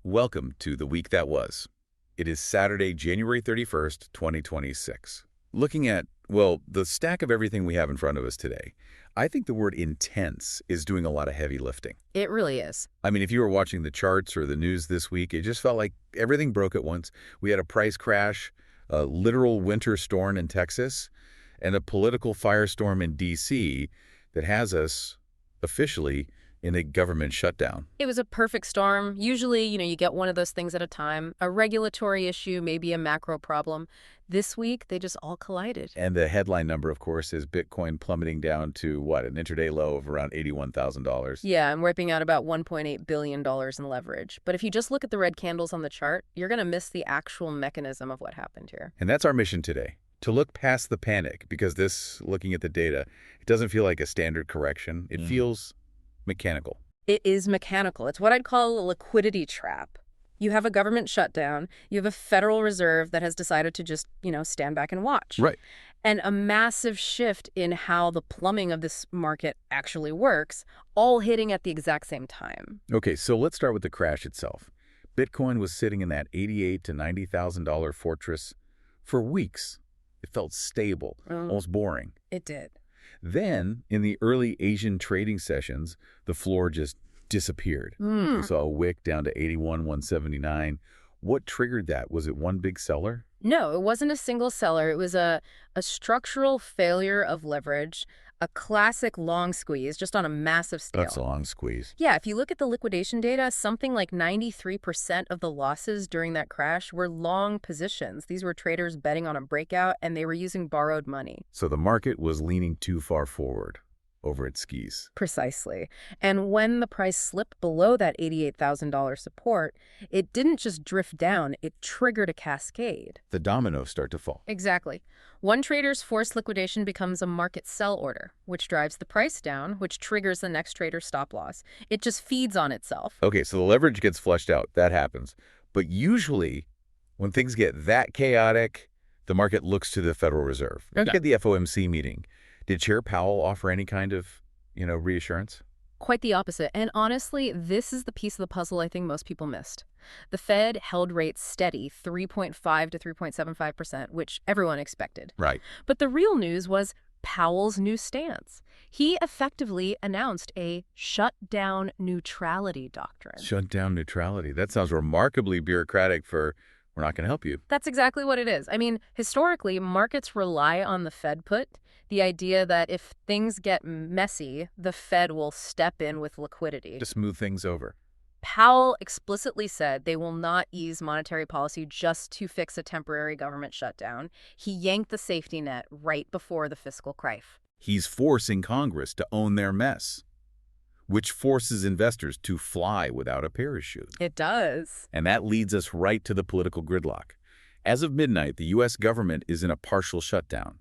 Welcome to the week that was. It is Saturday, January 31st, 2026. Looking at, well, the stack of everything we have in front of us today, I think the word intense is doing a lot of heavy lifting. It really is. I mean, if you were watching the charts or the news this week, it just felt like everything broke at once. We had a price crash, a literal winter storm in Texas, and a political firestorm in D.C. that has us officially in a government shutdown. It was a perfect storm. Usually, you get one of those things at a time. A regulatory issue, maybe a macro problem. This week, they just all collided. And the headline number, of course, is Bitcoin plummeting down to, what, an intraday low of around $81,000. Yeah, and wiping out about $1.8 billion in leverage. But if you just look at the red candles on the chart, you're going to miss the actual mechanism of what happened here. And that's our mission today, to look past the panic, because this, looking at the data, it doesn't feel like a standard correction. It feels mechanical. It is mechanical. It's what I'd call a liquidity trap. You have a government shutdown. You have a Federal Reserve that has decided to just, stand back and watch. Right. And a massive shift in how the plumbing of this market actually works, all hitting at the exact same time. Okay, so let's start with the crash itself. Bitcoin was sitting in that $88,000 to $90,000 fortress for weeks. It felt stable, almost boring. It did. Then, in the early Asian trading sessions, the floor just disappeared. We saw a wick down to 81,179. What triggered that? Was it one big seller? No, it wasn't a single seller. It was a structural failure of leverage, a classic long squeeze, just on a massive scale. That's a long squeeze. Yeah, if you look at the liquidation data, something like 93% of the losses during that crash were long positions. These were traders betting on a breakout, and they were using borrowed money. So the market was leaning too far forward over its skis. Precisely. And when the price slipped below that $88,000 support, it didn't just drift down, it triggered a cascade. The dominoes start to fall. Exactly. One trader's forced liquidation becomes a market sell order, which drives the price down, which triggers the next trader's stop loss. It just feeds on itself. Okay, so the leverage gets flushed out. That happens. But usually, when things get that chaotic, the market looks to the Federal Reserve. Look at the FOMC meeting. Did Chair Powell offer any kind of, reassurance? Quite the opposite. And honestly, this is the piece of the puzzle I think most people missed. The Fed held rates steady, 3.5 to 3.75%, which everyone expected. Right. But the real news was Powell's new stance. He effectively announced a shutdown neutrality doctrine. Shutdown neutrality. That sounds remarkably bureaucratic for, we're not going to help you. That's exactly what it is. I mean, historically, markets rely on the Fed put, the idea that if things get messy, the Fed will step in with liquidity. To smooth things over. Powell explicitly said they will not ease monetary policy just to fix a temporary government shutdown. He yanked the safety net right before the fiscal crisis. He's forcing Congress to own their mess, which forces investors to fly without a parachute. It does. And that leads us right to the political gridlock. As of midnight, the U.S. government is in a partial shutdown.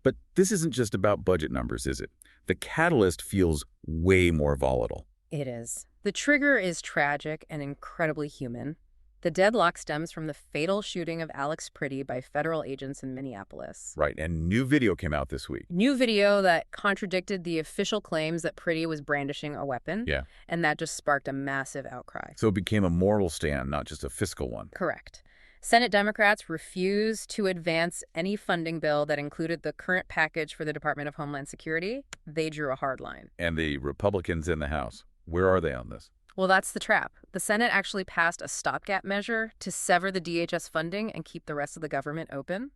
But this isn't just about budget numbers, is it? The catalyst feels way more volatile. It is. The trigger is tragic and incredibly human. The deadlock stems from the fatal shooting of Alex Pretty by federal agents in Minneapolis. Right, and new video came out this week. New video that contradicted the official claims that Pretty was brandishing a weapon. Yeah. And that just sparked a massive outcry. So it became a moral stand, not just a fiscal one. Correct. Senate Democrats refused to advance any funding bill that included the current package for the Department of Homeland Security. They drew a hard line. And the Republicans in the House, where are they on this? Well, that's the trap. The Senate actually passed a stopgap measure to sever the DHS funding and keep the rest of the government open.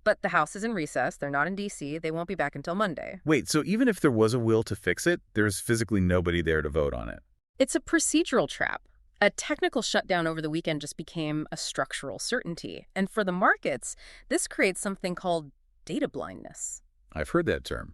But the House is in recess. They're not in D.C. They won't be back until Monday. Wait, so even if there was a will to fix it, there's physically nobody there to vote on it? It's a procedural trap. A technical shutdown over the weekend just became a structural certainty. And for the markets, this creates something called data blindness. I've heard that term.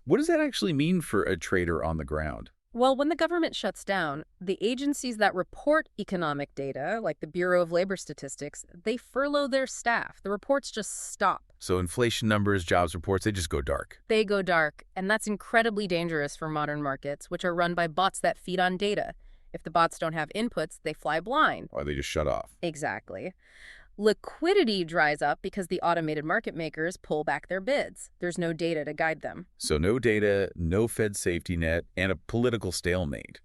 What does that actually mean for a trader on the ground? Well, when the government shuts down, the agencies that report economic data, like the Bureau of Labor Statistics, they furlough their staff. The reports just stop. So inflation numbers, jobs reports, they just go dark. They go dark, and that's incredibly dangerous for modern markets, which are run by bots that feed on data. If the bots don't have inputs, they fly blind. Or they just shut off. Exactly. Liquidity dries up because the automated market makers pull back their bids. There's no data to guide them. So no data, no Fed safety net, and a political stalemate.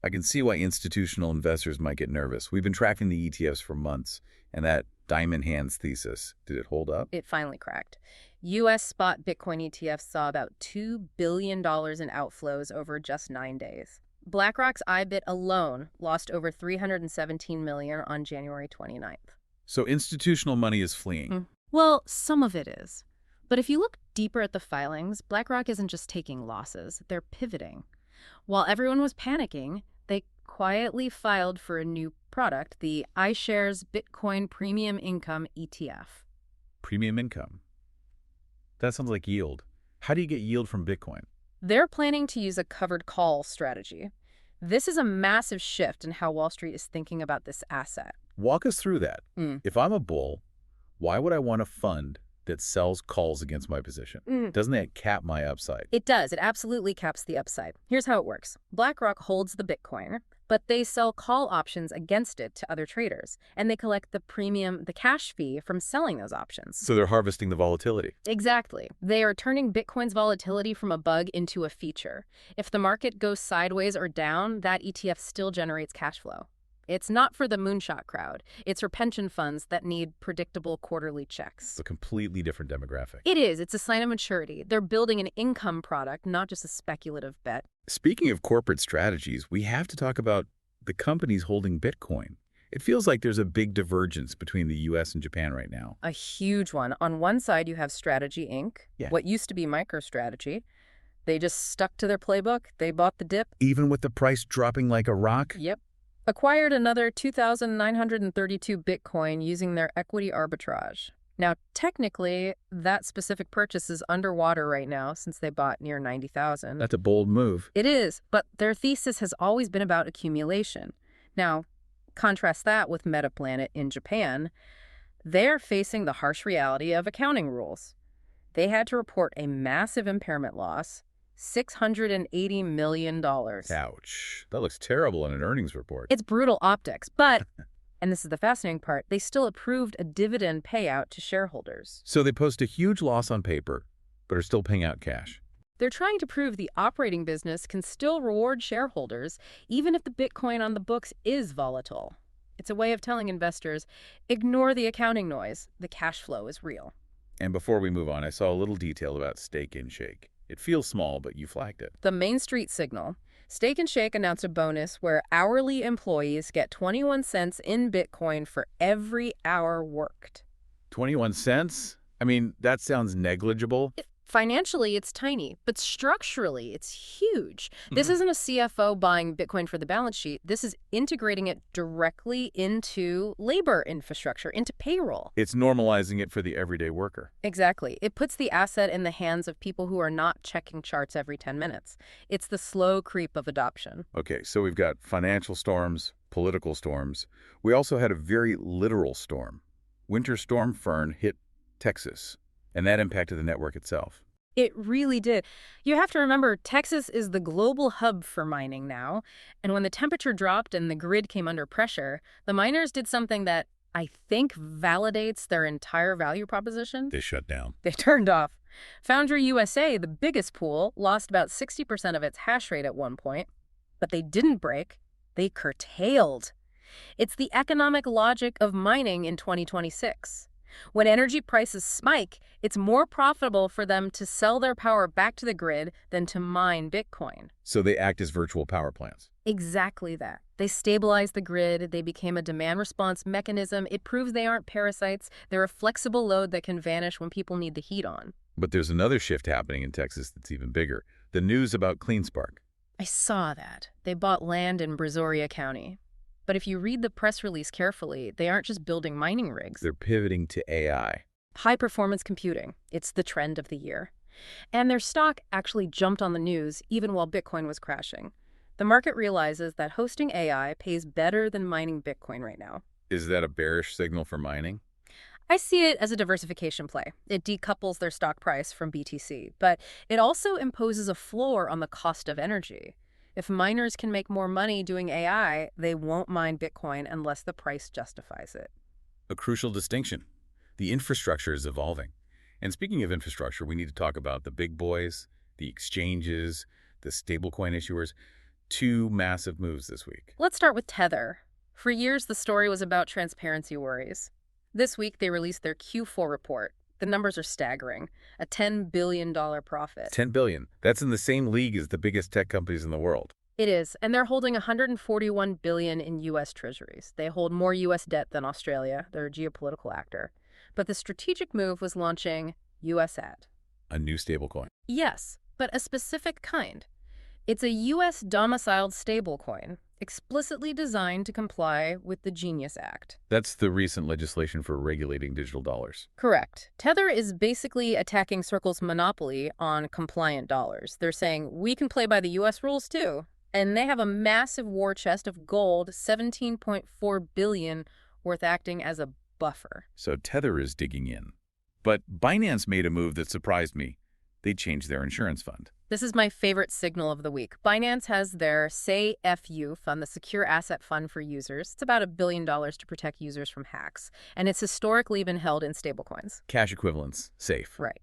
I can see why institutional investors might get nervous. We've been tracking the ETFs for months, and that diamond hands thesis, did it hold up? It finally cracked. U.S. spot Bitcoin ETFs saw about $2 billion in outflows over just 9 days. BlackRock's IBIT alone lost over $317 million on January 29th. So institutional money is fleeing. Well, some of it is. But if you look deeper at the filings, BlackRock isn't just taking losses, they're pivoting. While everyone was panicking, they quietly filed for a new product, the iShares Bitcoin Premium Income ETF. Premium income. That sounds like yield. How do you get yield from Bitcoin? They're planning to use a covered call strategy. This is a massive shift in how Wall Street is thinking about this asset. Walk us through that. If I'm a bull, why would I want a fund that sells calls against my position? Doesn't that cap my upside? It does. It absolutely caps the upside. Here's how it works. BlackRock holds the Bitcoin, but they sell call options against it to other traders, and they collect the premium, the cash fee from selling those options. So they're harvesting the volatility. Exactly. They are turning Bitcoin's volatility from a bug into a feature. If the market goes sideways or down, that ETF still generates cash flow. It's not for the moonshot crowd. It's for pension funds that need predictable quarterly checks. It's a completely different demographic. It is. It's a sign of maturity. They're building an income product, not just a speculative bet. Speaking of corporate strategies, we have to talk about the companies holding Bitcoin. It feels like there's a big divergence between the U.S. and Japan right now. A huge one. On one side, you have Strategy Inc., what used to be MicroStrategy. They just stuck to their playbook. They bought the dip. Even with the price dropping like a rock? Yep. Acquired another 2,932 Bitcoin using their equity arbitrage. Now, technically, that specific purchase is underwater right now since they bought near 90,000. That's a bold move. It is, but their thesis has always been about accumulation. Now, contrast that with Metaplanet in Japan. They're facing the harsh reality of accounting rules. They had to report a massive impairment loss, $680 million. Ouch. That looks terrible in an earnings report. It's brutal optics, but, and this is the fascinating part, they still approved a dividend payout to shareholders. So they post a huge loss on paper, but are still paying out cash. They're trying to prove the operating business can still reward shareholders, even if the Bitcoin on the books is volatile. It's a way of telling investors, ignore the accounting noise. The cash flow is real. And before we move on, I saw a little detail about Stake and Shake. It feels small, but you flagged it. The Main Street Signal. Stake and Shake announced a bonus where hourly employees get 21 cents in Bitcoin for every hour worked. 21 cents? I mean, that sounds negligible. Financially, it's tiny, but structurally, it's huge. This isn't a CFO buying Bitcoin for the balance sheet. This is integrating it directly into labor infrastructure, into payroll. It's normalizing it for the everyday worker. Exactly. It puts the asset in the hands of people who are not checking charts every 10 minutes. It's the slow creep of adoption. Okay, so we've got financial storms, political storms. We also had a very literal storm. Winter Storm Fern hit Texas, and that impacted the network itself. It really did. You have to remember, Texas is the global hub for mining now, and when the temperature dropped and the grid came under pressure, the miners did something that I think validates their entire value proposition. They shut down. They turned off. Foundry USA, the biggest pool, lost about 60% of its hash rate at one point, but they didn't break. They curtailed. It's the economic logic of mining in 2026. When energy prices spike, it's more profitable for them to sell their power back to the grid than to mine Bitcoin. So they act as virtual power plants. Exactly that. They stabilize the grid. They became a demand response mechanism. It proves they aren't parasites. They're a flexible load that can vanish when people need the heat on. But there's another shift happening in Texas that's even bigger. The news about CleanSpark. I saw that. They bought land in Brazoria County. But if you read the press release carefully, they aren't just building mining rigs. They're pivoting to AI. High-performance computing. It's the trend of the year. And their stock actually jumped on the news even while Bitcoin was crashing. The market realizes that hosting AI pays better than mining Bitcoin right now. Is that a bearish signal for mining? I see it as a diversification play. It decouples their stock price from BTC, but it also imposes a floor on the cost of energy. If miners can make more money doing AI, they won't mine Bitcoin unless the price justifies it. A crucial distinction. The infrastructure is evolving. And speaking of infrastructure, we need to talk about the big boys, the exchanges, the stablecoin issuers. two massive moves this week. Let's start with Tether. For years, the story was about transparency worries. This week, they released their Q4 report. The numbers are staggering. A $10 billion profit. $10 billion. That's in the same league as the biggest tech companies in the world. It is, and they're holding $141 billion in U.S. treasuries. They hold more U.S. debt than Australia. They're a geopolitical actor. But the strategic move was launching USAT. A new stablecoin. Yes, but a specific kind. It's a U.S. domiciled stablecoin, explicitly designed to comply with the Genius Act. That's the recent legislation for regulating digital dollars. Correct. Tether is basically attacking Circle's monopoly on compliant dollars. They're saying, we can play by the U.S. rules too. And they have a massive war chest of gold, $17.4 billion, worth acting as a buffer. So Tether is digging in. But Binance made a move that surprised me. They changed their insurance fund. This is my favorite signal of the week. Binance has their SEC-CFTC fund, the Secure Asset Fund for users. It's about $1 billion to protect users from hacks. And it's historically been held in stablecoins. Cash equivalents, safe. Right.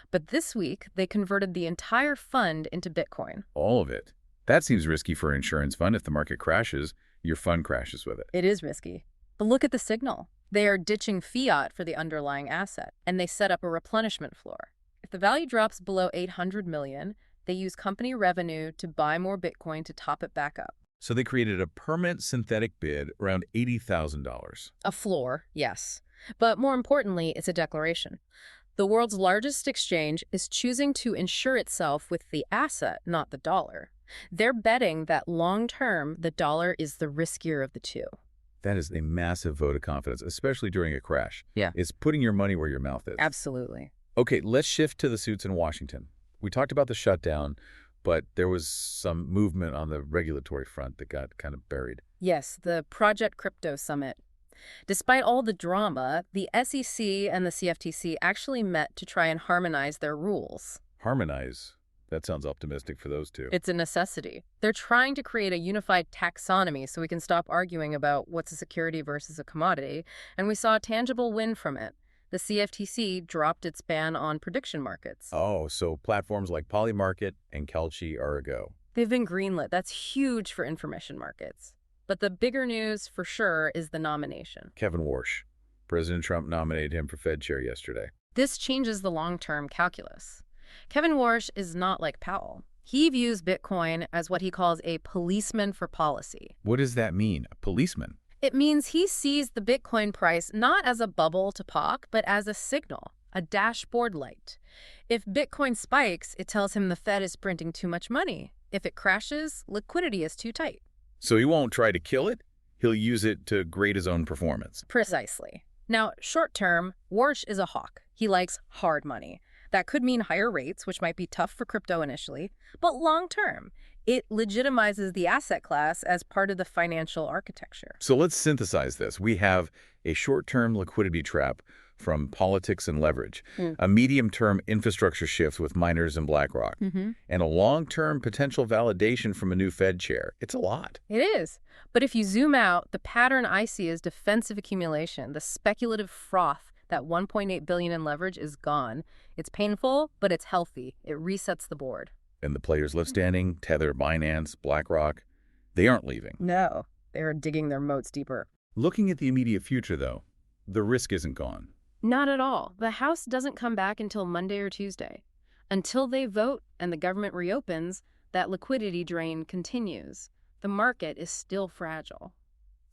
But this week, they converted the entire fund into Bitcoin. All of it. That seems risky for an insurance fund. If the market crashes, your fund crashes with it. It is risky. But look at the signal. They are ditching fiat for the underlying asset, and they set up a replenishment floor. If the value drops below $800 million, they use company revenue to buy more Bitcoin to top it back up. So they created a permanent synthetic bid around $80,000. A floor, yes. But more importantly, it's a declaration. The world's largest exchange is choosing to insure itself with the asset, not the dollar. They're betting that long-term, the dollar is the riskier of the two. That is a massive vote of confidence, especially during a crash. Yeah. It's putting your money where your mouth is. Absolutely. Okay, let's shift to the suits in Washington. We talked about the shutdown, but there was some movement on the regulatory front that got kind of buried. Yes, the Project Crypto Summit. Despite all the drama, the SEC and the CFTC actually met to try and harmonize their rules. Harmonize? That sounds optimistic for those two. It's a necessity. They're trying to create a unified taxonomy so we can stop arguing about what's a security versus a commodity, and we saw a tangible win from it. The CFTC dropped its ban on prediction markets. Oh, so platforms like Polymarket and Kalshi are a go. They've been greenlit. That's huge for information markets. But the bigger news, for sure, is the nomination. Kevin Warsh. President Trump nominated him for Fed chair yesterday. This changes the long-term calculus. Kevin Warsh is not like Powell. He views Bitcoin as what he calls a policeman for policy. What does that mean, a policeman? It means he sees the Bitcoin price not as a bubble to pop, but as a signal, a dashboard light. If Bitcoin spikes, it tells him the Fed is printing too much money. If it crashes, liquidity is too tight. So he won't try to kill it? He'll use it to grade his own performance. Precisely. Now, short term, Warsh is a hawk. He likes hard money. That could mean higher rates, which might be tough for crypto initially, but long term, it legitimizes the asset class as part of the financial architecture. So let's synthesize this. We have a short-term liquidity trap from politics and leverage, a medium-term infrastructure shift with miners and BlackRock, and a long-term potential validation from a new Fed chair. It's a lot. It is. But if you zoom out, the pattern I see is defensive accumulation. The speculative froth, that $1.8 billion in leverage, is gone. It's painful, but it's healthy. It resets the board. And the players left standing, Tether, Binance, BlackRock, they aren't leaving. No, they're digging their moats deeper. Looking at the immediate future, though, the risk isn't gone. Not at all. The House doesn't come back until Monday or Tuesday. Until they vote and the government reopens, that liquidity drain continues. The market is still fragile.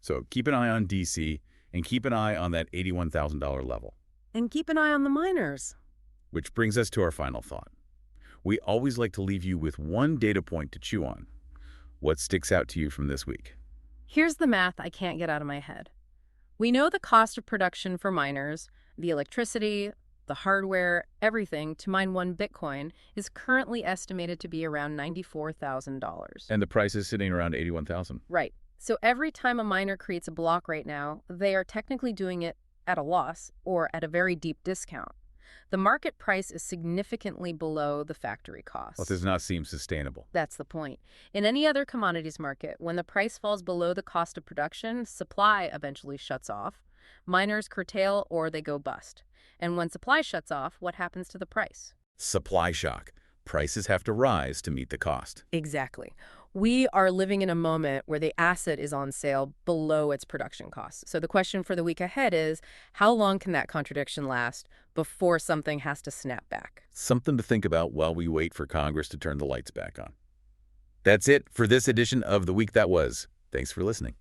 So keep an eye on DC and keep an eye on that $81,000 level. And keep an eye on the miners. Which brings us to our final thought. We always like to leave you with one data point to chew on. What sticks out to you from this week? Here's the math I can't get out of my head. We know the cost of production for miners, the electricity, the hardware, everything to mine one Bitcoin is currently estimated to be around $94,000. And the price is sitting around $81,000. Right. So every time a miner creates a block right now, they are technically doing it at a loss or at a very deep discount. The market price is significantly below the factory cost. Well, it does not seem sustainable. That's the point. In any other commodities market, when the price falls below the cost of production, supply eventually shuts off. Miners curtail or they go bust. And when supply shuts off, what happens to the price? Supply shock. Prices have to rise to meet the cost. Exactly. We are living in a moment where the asset is on sale below its production costs. So the question for the week ahead is, how long can that contradiction last before something has to snap back? Something to think about while we wait for Congress to turn the lights back on. That's it for this edition of The Week That Was. Thanks for listening.